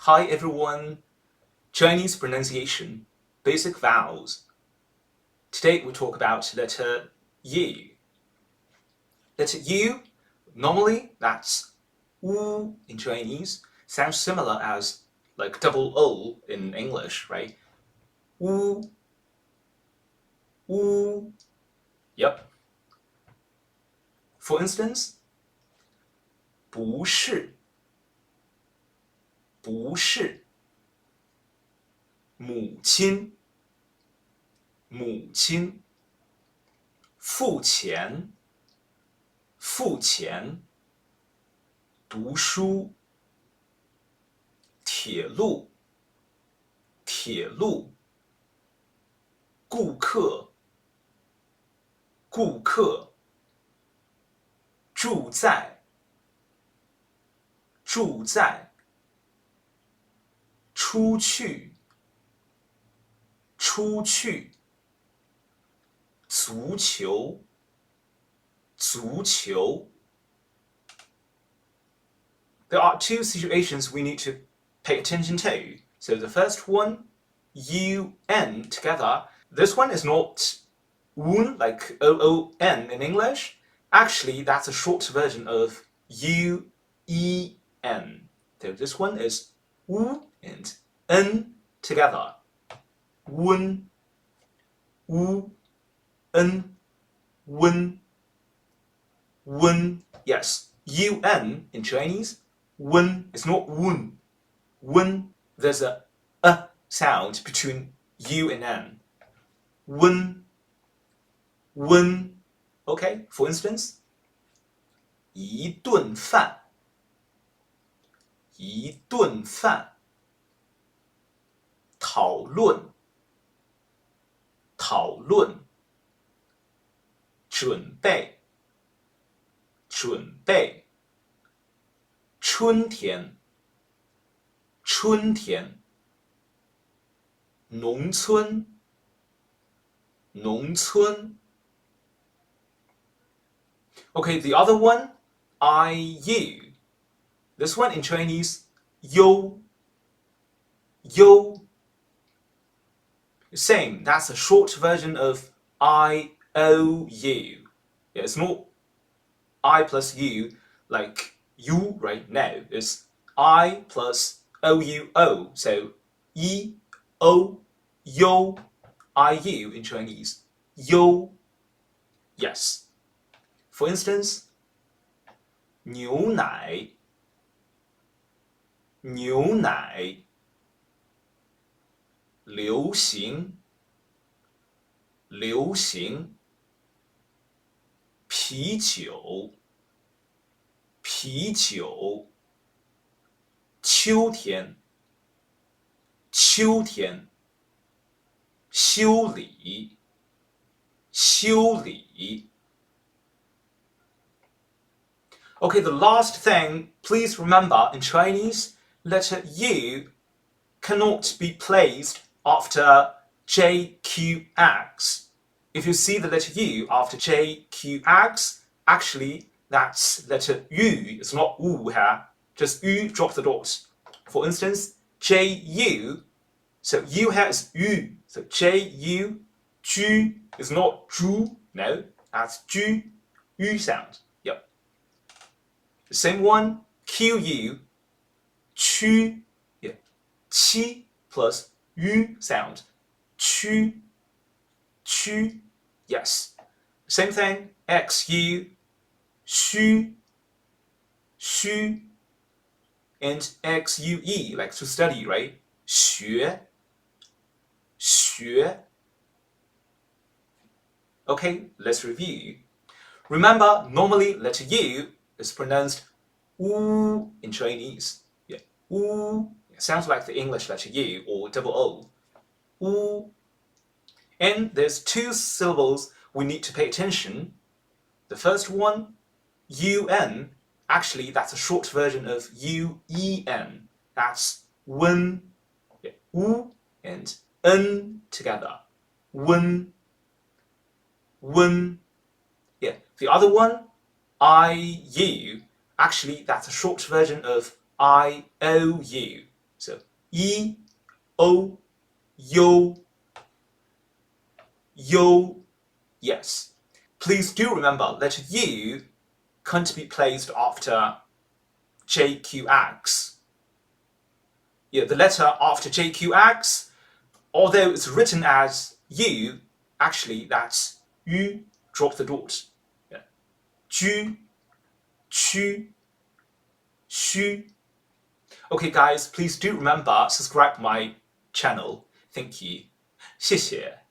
Hi everyone! Chinese pronunciation, basic vowels. Today we talk about letter U. Letter U, normally that's U in Chinese, sounds similar as like double O in English, right? U, U. Yep. For instance, 不是，不是，母亲，母亲，付钱，付钱，读书，铁路，铁路，顾客，顾客，住在，住在，出去，出去，足球，足球。There are two situations we need to pay attention to. So the first one, UN together. This one is not un like OON in English. Actually, that's a short version of UEN. So this one is U and N together. Un, U, N, Wen, Wen. Yes, UN in Chinese. Wen is not Wun. Wen, there's a sound between U and N. Wen, Wen. Okay, for instance, 一顿饭，一顿饭，讨论，讨论，准备，准备。春天，春天，农村，农村。Okay, the other one, IU. This one in Chinese, you, you. Same, that's a short version of IOU. Yeah, it's not I plus U like you, right? No, it's I plus OUO. So E, O, yo, IU in Chinese. Yo. Yes. For instance, 牛奶，牛奶，流行，流行，啤酒，啤酒，秋天，秋天，修理，修理。Okay, the last thing, please remember in Chinese, letter U cannot be placed after JQX. If you see the letter U after JQX, actually that's letter U. It's not U here. Just U, drop the dots. For instance, JU. So U here is U. So JU, Ju is not Ju. No, that's Ju, U sound. Yep. The same one, QU, Chu. Yeah. Qi plus U sound. Chu, Chu. Yes. Same thing, XU, Xu, Xu, and XUE, like to study, right? 学, 学. Okay, let's review. Remember, normally letter U is pronounced U in Chinese. Yeah, U. It sounds like the English letter U or double O. U. And there's two syllables we need to pay attention. The first one, UN, actually that's a short version of UEN. That's wen, yeah, U and N together. Wen, wen. Yeah. The other one, IU, actually that's a short version of IOU. So, yi, o, yo, yo, yes. Please do remember, letter U can't be placed after JQX. Yeah, the letter after JQX, although it's written as U, actually that's yu, drop the dot. Yeah. Ju, chu, shu. Okay, guys, please do remember, subscribe my channel. Thank you. 谢谢。